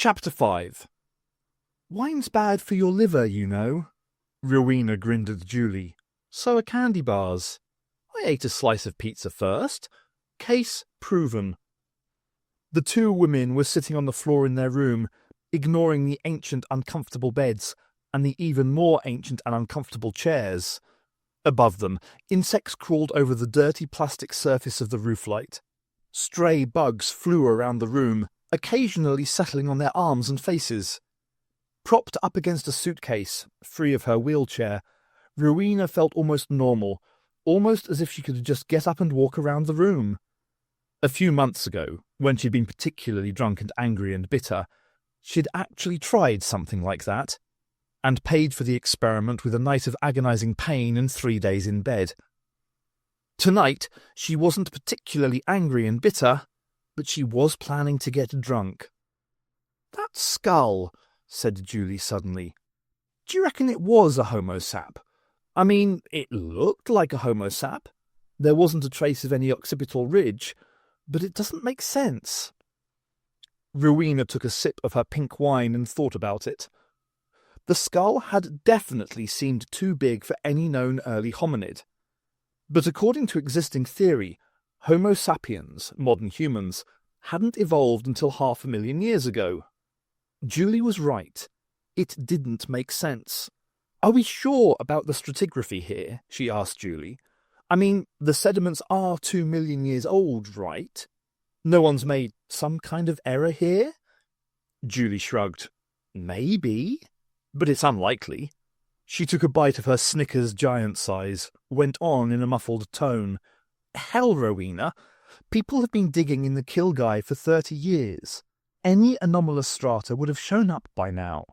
Chapter 5. Wine's bad for your liver, you know. Rowena grinned at Julie. So are candy bars. I ate a slice of pizza first. Case proven. The two women were sitting on the floor in their room, ignoring the ancient, uncomfortable beds and the even more ancient and uncomfortable chairs. Above them, insects crawled over the dirty plastic surface of the rooflight. Stray bugs flew around the room, occasionally settling on their arms and faces. Propped up against a suitcase, free of her wheelchair, Rowena felt almost normal, almost as if she could just get up and walk around the room. A few months ago, when she'd been particularly drunk and angry and bitter, she'd actually tried something like that, and paid for the experiment with a night of agonizing pain and 3 days in bed. Tonight, she wasn't particularly angry and bitter, but she was planning to get drunk. "That skull," said Julie suddenly. "Do you reckon it was a homo sap? I mean, it looked like a homo sap. There wasn't a trace of any occipital ridge, but it doesn't make sense." Rowena took a sip of her pink wine and thought about it. The skull had definitely seemed too big for any known early hominid. But according to existing theory, Homo sapiens, modern humans, hadn't evolved until 500,000 years ago. Julie was right. It didn't make sense. "Are we sure about the stratigraphy here?" she asked Julie. "I mean, the sediments are 2 million years old, right? No one's made some kind of error here?" Julie shrugged. "Maybe, but it's unlikely." She took a bite of her Snickers giant size, went on in a muffled tone. "Hell, Rowena, people have been digging in the Kilgai for 30 years. Any anomalous strata would have shown up by now."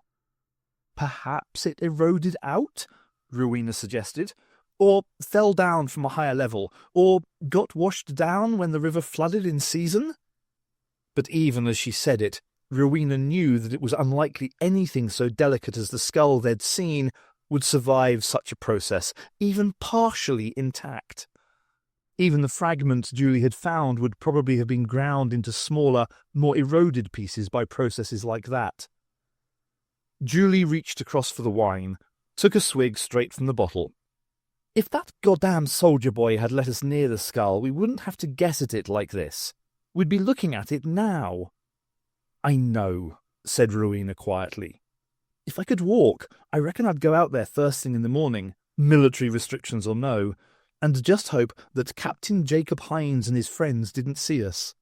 "Perhaps it eroded out," Rowena suggested, "or fell down from a higher level, or got washed down when the river flooded in season." But even as she said it, Rowena knew that it was unlikely anything so delicate as the skull they'd seen would survive such a process, even partially intact. Even the fragments Julie had found would probably have been ground into smaller, more eroded pieces by processes like that. Julie reached across for the wine, took a swig straight from the bottle. "If that goddamn soldier boy had let us near the skull, we wouldn't have to guess at it like this. We'd be looking at it now." "I know," said Rowena quietly. "If I could walk, I reckon I'd go out there first thing in the morning, military restrictions or no, and just hope that Captain Jacob Hines and his friends didn't see us.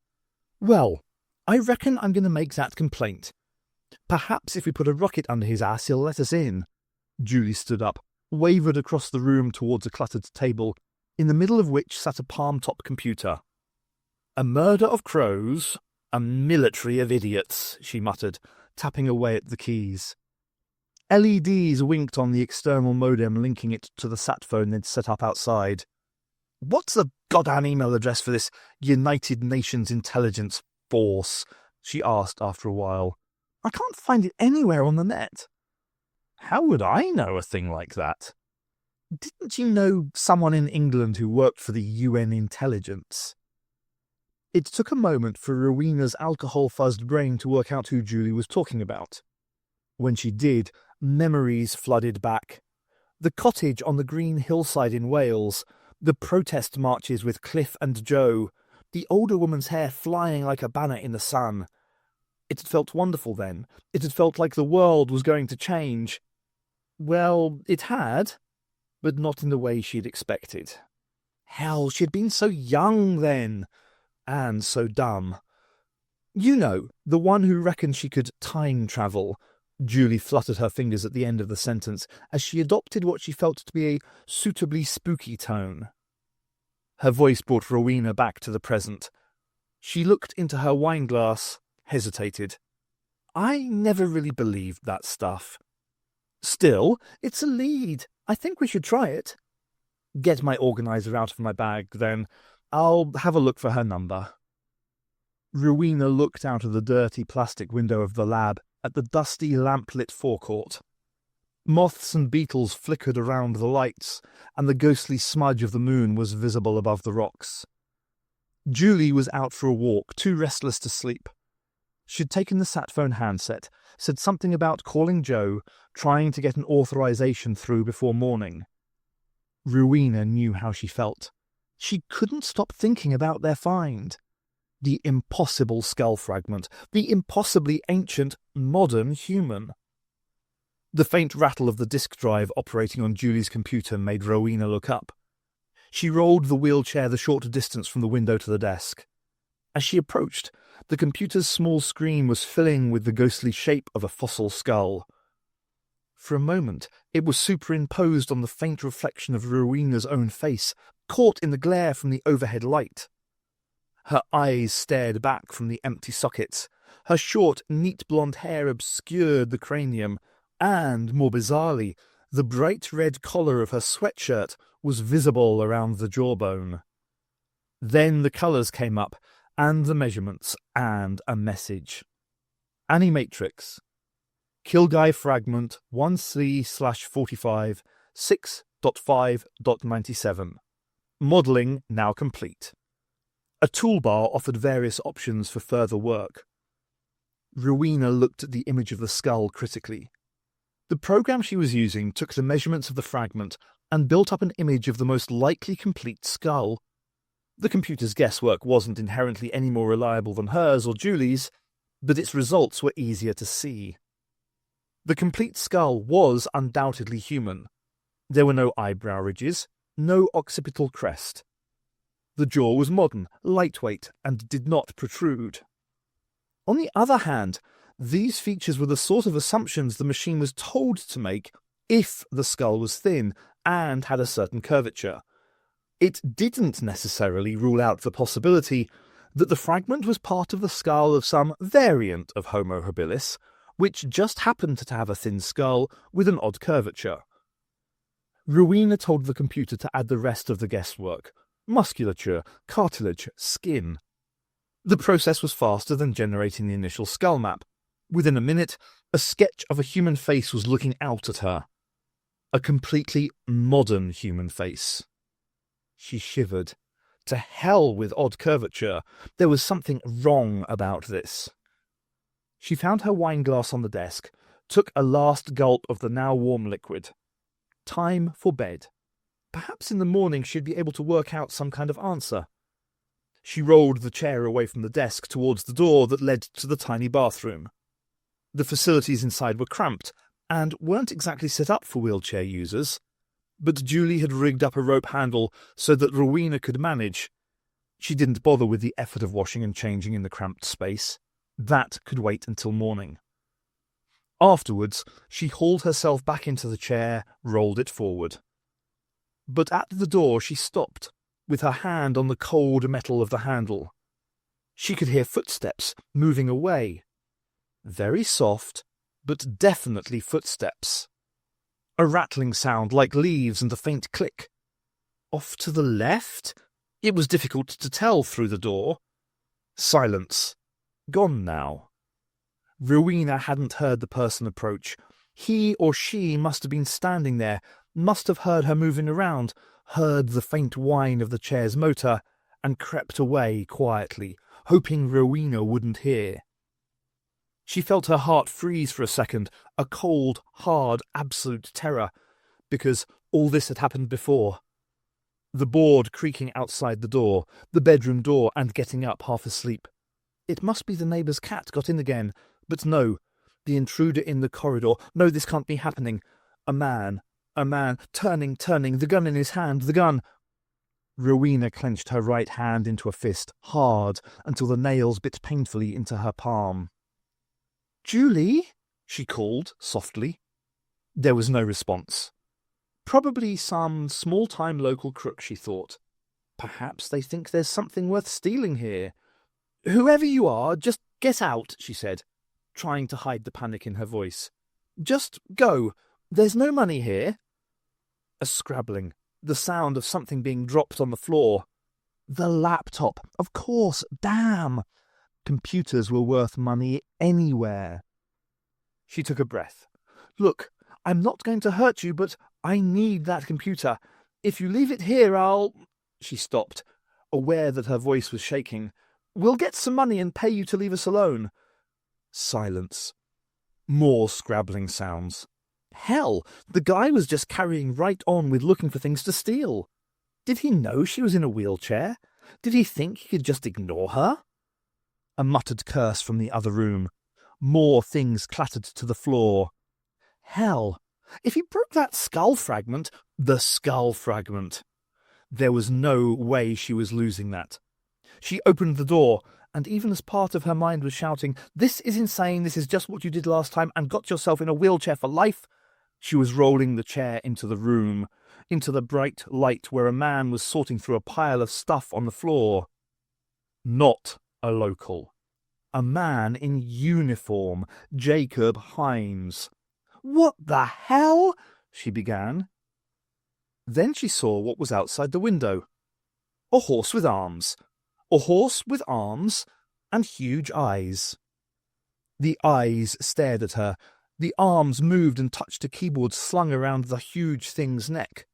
Well, I reckon I'm going to make that complaint. Perhaps if we put a rocket under his ass, he'll let us in." Julie stood up, wavered across the room towards a cluttered table, in the middle of which sat a palm-top computer. "A murder of crows, a military of idiots," she muttered, tapping away at the keys. LEDs winked on the external modem linking it to the sat phone they'd set up outside. "What's the goddamn email address for this United Nations Intelligence Force?" she asked after a while. "I can't find it anywhere on the net." "How would I know a thing like that?" "Didn't you know someone in England who worked for the UN intelligence?" It took a moment for Rowena's alcohol-fuzzed brain to work out who Julie was talking about. When she did, memories flooded back. The cottage on the green hillside in Wales, the protest marches with Cliff and Joe, the older woman's hair flying like a banner in the sun. It had felt wonderful then. It had felt like the world was going to change. Well, it had, but not in the way she'd expected. Hell, she'd been so young then, and so dumb. "You know, the one who reckoned she could time travel." Julie fluttered her fingers at the end of the sentence as she adopted what she felt to be a suitably spooky tone. Her voice brought Rowena back to the present. She looked into her wineglass, hesitated. "I never really believed that stuff." "Still, it's a lead. I think we should try it." "Get my organizer out of my bag, then. I'll have a look for her number." Rowena looked out of the dirty plastic window of the lab at the dusty lamp-lit forecourt. Moths and beetles flickered around the lights, and the ghostly smudge of the moon was visible above the rocks. Julie was out for a walk, too restless to sleep. She'd taken the sat phone handset, said something about calling Joe, trying to get an authorization through before morning. Rowena knew how she felt. She couldn't stop thinking about their find. The impossible skull fragment, the impossibly ancient, modern human. The faint rattle of the disk drive operating on Julie's computer made Rowena look up. She rolled the wheelchair the short distance from the window to the desk. As she approached, the computer's small screen was filling with the ghostly shape of a fossil skull. For a moment, it was superimposed on the faint reflection of Rowena's own face, caught in the glare from the overhead light. Her eyes stared back from the empty sockets. Her short, neat blonde hair obscured the cranium, and, more bizarrely, the bright red collar of her sweatshirt was visible around the jawbone. Then the colours came up, and the measurements, and a message. Animatrix. Kill Guy Fragment 1C/45 6.5.97. Modelling now complete. A toolbar offered various options for further work. Rowena looked at the image of the skull critically. The program she was using took the measurements of the fragment and built up an image of the most likely complete skull. The computer's guesswork wasn't inherently any more reliable than hers or Julie's, but its results were easier to see. The complete skull was undoubtedly human. There were no eyebrow ridges, no occipital crest. The jaw was modern, lightweight, and did not protrude. On the other hand, these features were the sort of assumptions the machine was told to make if the skull was thin and had a certain curvature. It didn't necessarily rule out the possibility that the fragment was part of the skull of some variant of Homo habilis, which just happened to have a thin skull with an odd curvature. Rowena told the computer to add the rest of the guesswork: musculature, cartilage, skin. The process was faster than generating the initial skull map. Within a minute, a sketch of a human face was looking out at her. A completely modern human face. She shivered. To hell with odd curvature. There was something wrong about this. She found her wine glass on the desk, took a last gulp of the now warm liquid. Time for bed. Perhaps in the morning she'd be able to work out some kind of answer. She rolled the chair away from the desk towards the door that led to the tiny bathroom. The facilities inside were cramped, and weren't exactly set up for wheelchair users, but Julie had rigged up a rope handle so that Rowena could manage. She didn't bother with the effort of washing and changing in the cramped space. That could wait until morning. Afterwards, she hauled herself back into the chair, rolled it forward. But at the door she stopped, with her hand on the cold metal of the handle. She could hear footsteps moving away. Very soft, but definitely footsteps. A rattling sound like leaves and a faint click. Off to the left? It was difficult to tell through the door. Silence. Gone now. Rowena hadn't heard the person approach. He or she must have been standing there, must have heard her moving around, heard the faint whine of the chair's motor, and crept away quietly, hoping Rowena wouldn't hear. She felt her heart freeze for a second, a cold, hard, absolute terror, because all this had happened before. The board creaking outside the door, the bedroom door, and getting up half asleep. It must be the neighbour's cat got in again, but no, the intruder in the corridor. No, this can't be happening. A man, turning, the gun in his hand, the gun. Rowena clenched her right hand into a fist, hard, until the nails bit painfully into her palm. "Julie?" she called, softly. There was no response. Probably some small-time local crook, she thought. Perhaps they think there's something worth stealing here. "Whoever you are, just get out," she said, trying to hide the panic in her voice. "Just go. There's no money here." A scrabbling, the sound of something being dropped on the floor. The laptop, of course, damn! Computers were worth money anywhere. She took a breath. "Look, I'm not going to hurt you, but I need that computer. If you leave it here, I'll—" She stopped, aware that her voice was shaking. "We'll get some money and pay you to leave us alone." Silence. More scrabbling sounds. Hell, the guy was just carrying right on with looking for things to steal. Did he know she was in a wheelchair? Did he think he could just ignore her? A muttered curse from the other room. More things clattered to the floor. Hell, if he broke that skull fragment, the skull fragment. There was no way she was losing that. She opened the door, and even as part of her mind was shouting, "This is insane, this is just what you did last time, and got yourself in a wheelchair for life," she was rolling the chair into the room, into the bright light where a man was sorting through a pile of stuff on the floor. Not a local. A man in uniform, Jacob Hines. "What the hell?" she began. Then she saw what was outside the window. A horse with arms. A horse with arms and huge eyes. The eyes stared at her. The arms moved and touched a keyboard slung around the huge thing's neck.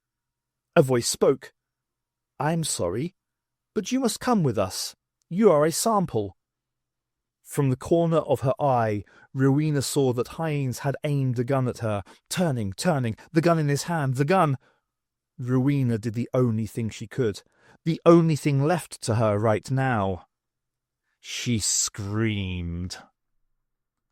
A voice spoke. "I'm sorry, but you must come with us. You are a sample." From the corner of her eye, Rowena saw that Hines had aimed a gun at her, turning, the gun in his hand, the gun. Rowena did the only thing she could, the only thing left to her right now. She screamed.